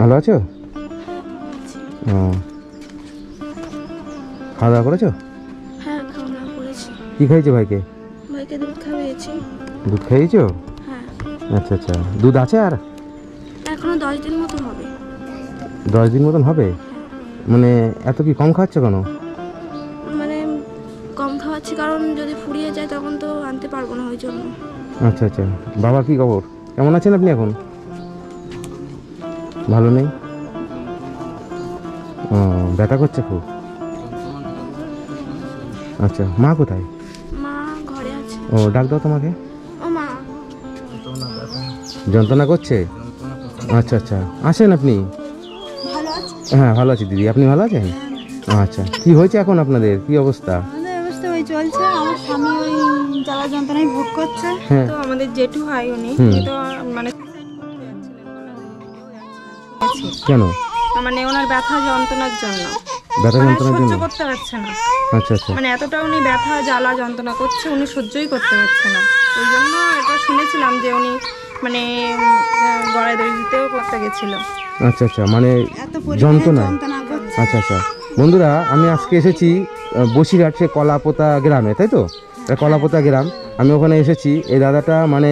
ভালো আছো? ও, খাওয়া দাওয়া করেছো? হ্যাঁ, খাওয়া দাওয়া করেছি। কি খাইছো ভাইকে? ভাইকে দুধ খাইয়েছি। দুধ খাইয়েছো? হ্যাঁ। আচ্ছা আচ্ছা, দুধ আছে আর? এখনো 10 দিন মতো হবে। 10 দিন মতন হবে? মানে এত কি কম খাচ্ছ কেন? মানে কম খাওয়াচ্ছি কারণ যদি ফুরিয়ে যায় তখন তো আনতে পারবো না, ওই জন্য। আচ্ছা আচ্ছা, বাবার কি খবর? কেমন আছেন আপনি এখন? ভালো নেই? ও, ব্যথা করছে খুব? আচ্ছা, মা কোথায়? মা ঘরে আছে। ও, ডাক দাও তোমাকে। ও মা, যন্ত্রণা করছে? আচ্ছা আচ্ছা, আসেন আপনি। ভালো আছে? হ্যাঁ ভালো আছি দিদি, আপনি ভালো আছেন? আচ্ছা, কি হয়েছে এখন আপনাদের, কি অবস্থা? আমাদের অবস্থা ওই চলছে, আমার স্বামী ওই জ্বালা যন্ত্রণায় ভোগ করছে। হ্যাঁ। তো আমাদের জেঠু হয় উনি, তো মানে কেন? মানে ওনার ব্যথা যন্ত্রণার জন্য, ব্যথা মানে যন্ত্রণার সহ্য জন্য? করতে পারছে না। আচ্ছা আচ্ছা, মানে এতটা উনি ব্যথা জ্বালা যন্ত্রণা করছে, উনি সহ্যই করতে পারছে না। ওই জন্য এটা শুনেছিলাম যে উনি মানে গলায় দড়ি দিতেও করতে গেছিল। আচ্ছা আচ্ছা, মানে এত পরিমাণে যন্ত্রণা। যন্ত্রণা করছে। আচ্ছা আচ্ছা, বন্ধুরা আমি আজকে এসেছি বসিরহাট, সে কলাপোতা গ্রামে, তাই তো? এটা কলাপোতা গ্রাম। আমি ওখানে এসেছি, এই দাদাটা মানে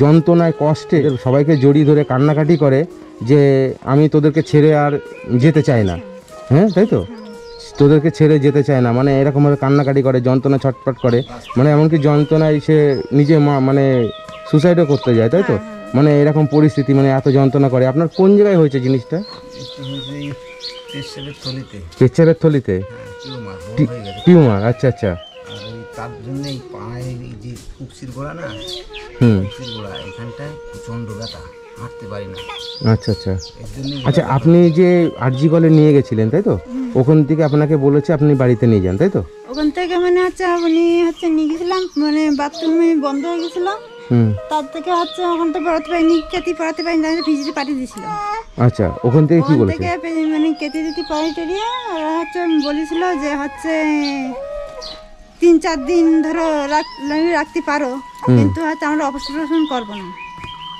যন্ত্রণায় কষ্টে সবাইকে জড়িয়ে ধরে কান্নাকাটি করে যে আমি তোদেরকে ছেড়ে আর যেতে চাই না। হ্যাঁ তাই তো, তোদেরকে ছেড়ে যেতে চায় না, মানে এরকমভাবে কান্নাকাটি করে, যন্ত্রণা ছটফট করে, মানে এমনকি যন্ত্রণায় সে নিজে মানে সুসাইডও করতে যায়, তাই তো? মানে এরকম পরিস্থিতি, মানে এত যন্ত্রণা করে। আপনার কোন জায়গায় হয়েছে জিনিসটা? পেচ্ছাপের থলিতে টিউমার? আচ্ছা আচ্ছা, তার জন্যই পায়ে যে কুকসির গোড়া না, কুকসির গোড়া এখানটায় প্রচণ্ড ব্যথা, হাঁটতে পারি না। আচ্ছা আচ্ছা আচ্ছা, আপনি যে আরজি কলে নিয়ে গেছিলেন তাই তো, ওখান থেকে আপনাকে বলেছে আপনি বাড়িতে নিয়ে যান, তাই তো? ওখান থেকে মানে উনি নিয়ে গেছিলাম, মানে বাথরুমে বন্ধ হয়ে গেছিল, তার থেকে ওখান থেকে পড়াতে পারিনি, কেতি পড়াতে পারিনি, ভিজিতে পাঠিয়ে দিয়েছিল। আচ্ছা, ওখান থেকে কি বলেছে? মানে কেতি দিতে পাঠিয়ে বলেছিল যে 3-4 দিন ধরো রাখতে পারো, কিন্তু আমরা অপারেশন করবো না,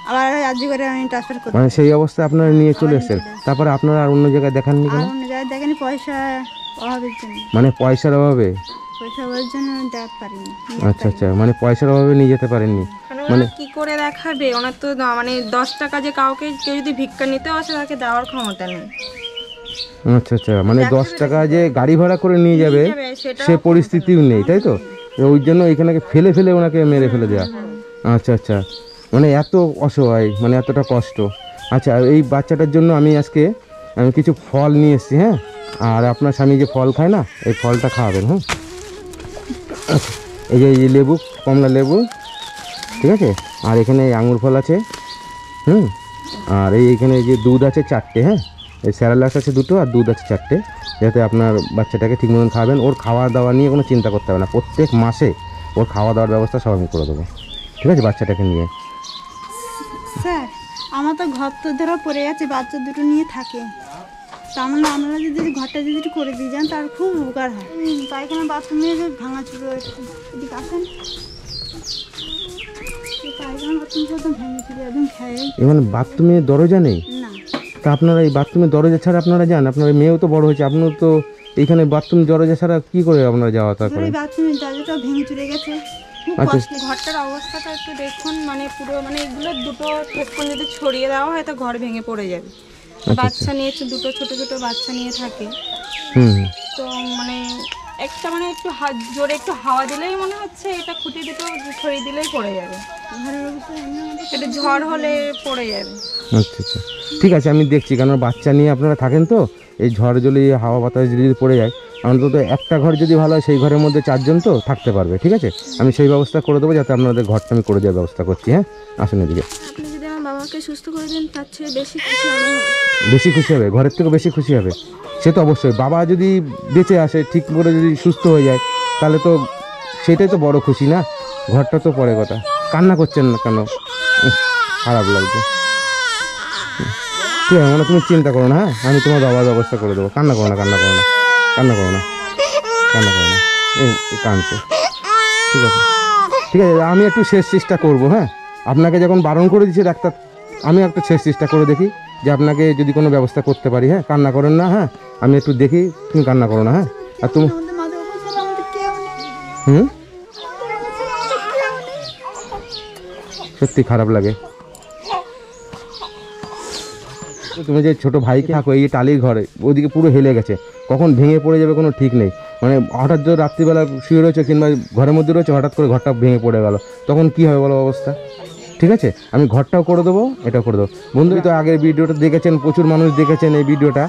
আবার আজকে করে আমি ট্রান্সফার করবো। মানে সেই অবস্থায় আপনারা নিয়ে চলে এসেছেন, তারপরে আপনারা আর অন্য জায়গায় দেখাননি কেন? অন্য জায়গায় দেখেনি, পয়সা অভাবের জন্য। মানে পয়সার অভাবে? পয়সার জন্য দেখাতে পারিনি। আচ্ছা আচ্ছা, মানে পয়সার অভাবে নিয়ে যেতে পারেননি। মানে কি করে দেখাবে, ওনার তো মানে 10 টাকা যে কাউকে কেউ যদি ভিক্ষা নিতে আসে তাকে দেওয়ার ক্ষমতা নেই। আচ্ছা আচ্ছা, মানে 10 টাকা যে গাড়ি ভাড়া করে নিয়ে যাবে সে পরিস্থিতিও নেই, তাই তো? ওই জন্য এখানে ফেলে ফেলে ওনাকে মেরে ফেলে দেওয়া। আচ্ছা আচ্ছা, মানে এত অসহায়, মানে এতটা কষ্ট। আচ্ছা, এই বাচ্চাটার জন্য আমি আজকে কিছু ফল নিয়ে এসেছি, হ্যাঁ? আর আপনার স্বামী যে ফল খায় না, এই ফলটা খাওয়াবেন, হ্যাঁ? আচ্ছা, এই যে লেবু, কমলা লেবু, ঠিক আছে? আর এখানে আঙুর ফল আছে, আর এইখানে যে দুধ আছে 4টে, হ্যাঁ? এই স্যারালাক্স আছে 2টো, আর দুধ আছে 4টে, যাতে আপনার বাচ্চাটাকে ঠিক মতন খাবেন। ওর খাওয়া দাওয়া নিয়ে কোনো চিন্তা করতে হবে না, প্রত্যেক মাসে ওর খাওয়া দাওয়ার ব্যবস্থা সব আমি করে দেবো, ঠিক আছে? বাচ্চাটাকে নিয়ে। স্যার, আমার তো ঘর তো ধরো পড়ে আছে, বাচ্চা দুটো নিয়ে থাকে, তার আমরা যদি ঘরটা যদি একটু করে দিয়ে যান তার খুব উপকার হয়। পায়খানা বাথরুমে ভাঙা চুরো এদিকে আসেন, পায়খানা বাথরুম একদম ভেঙে চুরো একদম খেয়ে। মানে বাথরুমে দরজা নেই? না। তা আপনারা এই বাথরুমের দরজা ছাড়া আপনারা যান? আপনার মেয়েও তো বড় হয়েছে, আপনার তো এইখানে বাথরুম দরজা ছাড়া কি করে আপনারা যাওয়া তা করেন? বাথরুমের দরজাটা ভেঙে চুরে গেছে, আচ্ছা, ঘরটার অবস্থাটা একটু দেখুন, মানে পুরো মানে এগুলো দুটো হেডফোন যদি ছড়িয়ে দেওয়া হয় তো ঘর ভেঙে পড়ে যাবে। বাচ্চা নিয়ে দুটো ছোট ছোট বাচ্চা নিয়ে থাকে, তো মানে একটা মানে একটু জোরে একটু হাওয়া দিলেই মনে হচ্ছে এটা খুঁটি দুটো ছড়িয়ে দিলেই পড়ে যাবে, এটা ঝড় হলে পড়ে যাবে। আচ্ছা আচ্ছা, ঠিক আছে, আমি দেখছি, কারণ বাচ্চা নিয়ে আপনারা থাকেন তো, এই ঝড় জলে হাওয়া বাতাস যদি পড়ে যায়, অন্তত একটা ঘর যদি ভালো হয় সেই ঘরের মধ্যে 4 জন তো থাকতে পারবে, ঠিক আছে? আমি সেই ব্যবস্থা করে দেবো, যাতে আপনাদের ঘরটা আমি করে দেওয়ার ব্যবস্থা করছি, হ্যাঁ? আসুন এদিকে। আপনি যদি আমার বাবাকে সুস্থ করে দেন তার চেয়ে বেশি খুশি হবে। বেশি খুশি হবে? ঘরের থেকে বেশি খুশি হবে? সে তো অবশ্যই, বাবা যদি বেঁচে আসে, ঠিক করে যদি সুস্থ হয়ে যায়, তাহলে তো সেটাই তো বড় খুশি না? ঘরটা তো পরে কথা। কান্না করছেন না কেন? খারাপ লাগছে। ঠিক আছে, মানে তুমি চিন্তা করো না, হ্যাঁ? আমি তোমার বাবার ব্যবস্থা করে দেবো। কান্না করো না, কান্না করো না, কান্না করো না, কান্না করো না। এই কাঁদছে, ঠিক আছে, ঠিক আছে, আমি একটু শেষ চেষ্টা করবো, হ্যাঁ? আপনাকে যখন বারণ করে দিচ্ছি ডাক্তার, আমি একটা শেষ চেষ্টা করে দেখি যে আপনাকে যদি কোনো ব্যবস্থা করতে পারি। হ্যাঁ, কান্না করেন না। হ্যাঁ, আমি একটু দেখি, তুমি কান্না করো না। হ্যাঁ, আর তুমি হুম, সত্যি খারাপ লাগে। তুমি যে ছোট ভাইকে থাকো এই টালির ঘরে, ওইদিকে পুরো হেলে গেছে, কখন ভেঙে পড়ে যাবে কোনো ঠিক নেই। মানে হঠাৎ যদি রাত্রিবেলা শুয়ে রয়েছে কিংবা ঘরের মধ্যে রয়েছে, হঠাৎ করে ঘরটা ভেঙে পড়ে গেল, তখন কি হবে বলো অবস্থা? ঠিক আছে, আমি ঘরটাও করে দেবো, এটাও করে দেবো। বন্ধু তো আগের ভিডিওটা দেখেছেন, প্রচুর মানুষ দেখেছেন এই ভিডিওটা।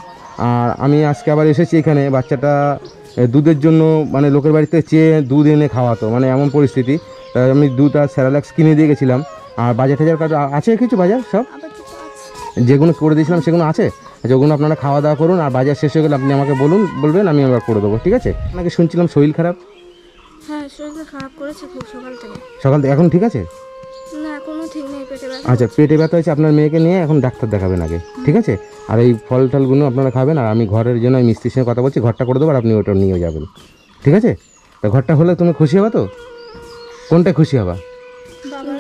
আর আমি আজকে আবার এসেছি এখানে, বাচ্চাটা দুধের জন্য মানে লোকের বাড়িতে চেয়ে দুধ এনে খাওয়াতো, মানে এমন পরিস্থিতি। তাই আমি দুধ আর স্যারালাক্স কিনে দিয়ে গেছিলাম। আর বাজার টাজার কাজ আছে কিছু, বাজার সব যেগুলো করে দিয়েছিলাম সেগুলো আছে, যেগুলো আপনারা খাওয়া দাওয়া করুন। আর বাজার শেষ হয়ে গেলে আপনি আমাকে বলবেন, আমি আবার করে দেবো। ঠিক আছে, আপনাকে শুনছিলাম শরীর খারাপ। হ্যাঁ, শরীরটা খারাপ করেছে খুব সকাল থেকে। সকাল থেকে এখন ঠিক আছে? না, এখনো ঠিক নেই, পেটে ব্যথা। আচ্ছা, পেটে ব্যথা হয়েছে, আপনার মেয়েকে নিয়ে এখন ডাক্তার দেখাবেন আগে। ঠিক আছে, আর এই ফল টলগুলো আপনারা খাবেন। আর আমি ঘরের জন্য মিস্ত্রির সঙ্গে কথা বলছি, ঘরটা করে দেবো, আর আপনি ওটা নিয়ে যাবেন। ঠিক আছে, তা ঘরটা হলে তুমি খুশি হবা তো? কোনটা খুশি হবা?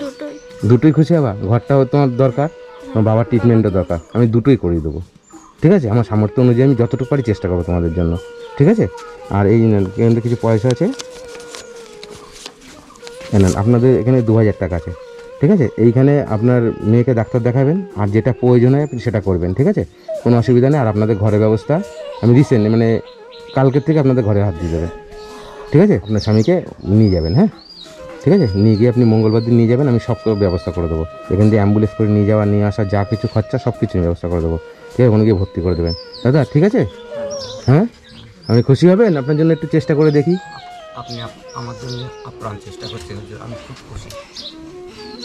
দুটোই। দুটোই খুশি হবা? ঘরটাও তোমার দরকার, তোমার বাবার ট্রিটমেন্টও দরকার, আমি দুটোই করিয়ে দেবো। ঠিক আছে, আমার সামর্থ্য অনুযায়ী আমি যতটুকু পারি চেষ্টা করবো তোমাদের জন্য। ঠিক আছে, আর এই এখানে কিছু পয়সা আছে, নেন, আপনাদের এখানে 2000 টাকা আছে। ঠিক আছে, এইখানে আপনার মেয়েকে ডাক্তার দেখাবেন, আর যেটা প্রয়োজন হয় আপনি সেটা করবেন। ঠিক আছে, কোনো অসুবিধা নেই। আর আপনাদের ঘরের ব্যবস্থা আমি রিসেন্ট মানে কালকের থেকে আপনাদের ঘরে হাত দিয়ে দেবেন। ঠিক আছে, আপনার স্বামীকে নিয়ে যাবেন। হ্যাঁ, ঠিক আছে, নিয়ে গিয়ে আপনি মঙ্গলবার দিন নিয়ে যাবেন, আমি সব ব্যবস্থা করে দেবো। এখান দিয়ে অ্যাম্বুলেন্স করে নিয়ে যাওয়া, নিয়ে আসা, যা কিছু খরচা সব কিছু ব্যবস্থা করে দেবো। ঠিক আছে, ওখানে গিয়ে ভর্তি করে দেবেন দাদা। ঠিক আছে, হ্যাঁ, আমি খুশি হবেন? আপনার জন্য একটু চেষ্টা করে দেখি। আপনি আমার জন্য আপ্রাণ চেষ্টা করছেন, আমি খুব খুশি।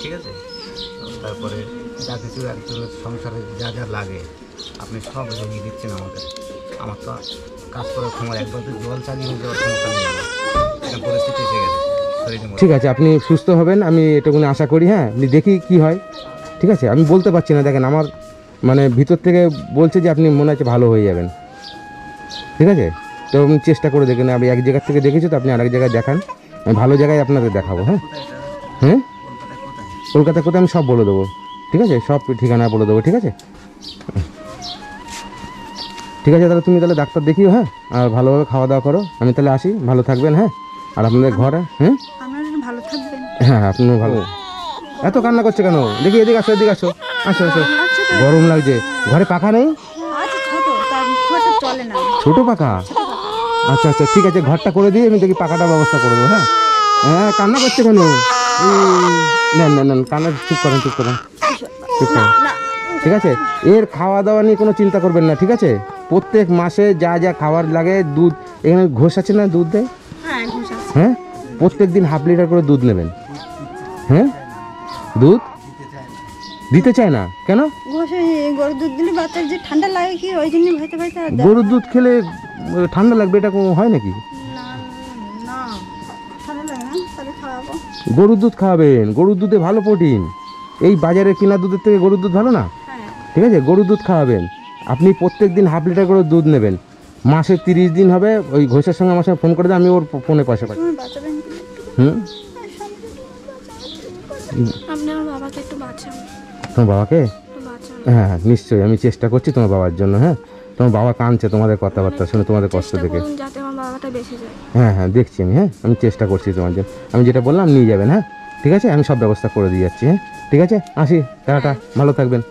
ঠিক আছে, তো তারপরে যা কিছু একজনের সংসারে যা যা লাগে আপনি সব জমিয়ে দিচ্ছেন আমাদের। আমার তো কাজ করার ক্ষমতা, একবার তো জল চালিয়ে যাওয়ার ক্ষমতা নেই, একটা পরিস্থিতি এসে গেছে শরীরের মধ্যে। ঠিক আছে, আপনি সুস্থ হবেন, আমি এটুকুনি আশা করি। হ্যাঁ, আপনি দেখি কি হয়। ঠিক আছে, আমি বলতে পারছি না, দেখেন আমার মানে ভিতর থেকে বলছে যে আপনি মনে হচ্ছে ভালো হয়ে যাবেন। ঠিক আছে, তো আপনি চেষ্টা করে দেখেন। আমি এক জায়গার থেকে দেখেছি, তো আপনি আরেক জায়গায় দেখান, আমি ভালো জায়গায় আপনাদের দেখাবো। হ্যাঁ, হ্যাঁ, কলকাতা কোথায় আমি সব বলে দেবো। ঠিক আছে, সব ঠিকানা বলে দেবো। ঠিক আছে, ঠিক আছে, তাহলে তুমি তাহলে ডাক্তার দেখিও। হ্যাঁ, আর ভালোভাবে খাওয়া দাওয়া করো। আমি তাহলে আসি, ভালো থাকবেন। হ্যাঁ, আর আপনাদের ঘরে হ্যাঁ আপনারা ভালো থাকবেন। হ্যাঁ, আপনিও ভালো। এত কান্না করছে কেন? দেখি, এদিকে আসো, এদিকে আসো, আসো আসো। গরম লাগছে, ঘরে পাখা নেই? আচ্ছা, ছোট তার ঘরটা চলে না। ছোট পাখা? আচ্ছা আচ্ছা, ঠিক আছে, ঘরটা করে দিয়ে আমি দেখি পাখাটার ব্যবস্থা করে দেবো। হ্যাঁ, হ্যাঁ, কান্না করছে কেন? নেন নেন নেন, কান্না, চুপ করেন, চুপ করেন, চুপ করেন। ঠিক আছে, এর খাওয়া দাওয়া নিয়ে কোনো চিন্তা করবেন না। ঠিক আছে, প্রত্যেক মাসে যা যা খাবার লাগে, দুধ এখানে ঘোষ আছে না, দুধ দেয়। হ্যাঁ, ঘুষ আছে। হ্যাঁ, প্রত্যেক দিন হাফ লিটার করে দুধ নেবেন। হ্যাঁ, দুধ দিতে চায় না কেন? ঘষে গরুর দুধ দিলে বাচ্চার যে ঠান্ডা লাগে কি, ওই জন্য ভয়তে ভয়তে আর দেয় গরুর দুধ খেলে ঠান্ডা লাগবে, এটা কোনো হয় নাকি? না। না, ঠান্ডা লাগে না, তাহলে খাওয়াবো। গরুর দুধ খাওয়াবেন, গরুর দুধে ভালো প্রোটিন। এই বাজারে কেনা দুধের থেকে গরুর দুধ ভালো না? হ্যাঁ, ঠিক আছে, গরুর দুধ খাওয়াবেন। আপনি প্রত্যেক দিন হাফ লিটার করে দুধ নেবেন। মাসে 30 দিন হবে। ওই ঘোষের সঙ্গে আমার সঙ্গে ফোন করে দেন, আমি ওর ফোনে পয়সা পাই। তুমি বাচ্চা ব্যাংক হুম, আপনি আমার বাবাকে একটু বাঁচান, তোমার বাবাকে? একটু বাঁচান। হ্যাঁ হ্যাঁ, নিশ্চয়ই আমি চেষ্টা করছি তোমার বাবার জন্য। হ্যাঁ, তোমার বাবা কাঁদছে তোমাদের কথাবার্তা শুনে, তোমাদের কষ্ট চেষ্টা দেখে। করুন যাতে আমার বাবাটা বেঁচে যায়। হ্যাঁ হ্যাঁ, দেখছি আমি। হ্যাঁ, আমি চেষ্টা করছি তোমার জন্য। আমি যেটা বললাম নিয়ে যাবেন। হ্যাঁ, ঠিক আছে, আমি সব ব্যবস্থা করে দিয়ে যাচ্ছি। হ্যাঁ, ঠিক আছে, আসি, টাটা, ভালো থাকবেন।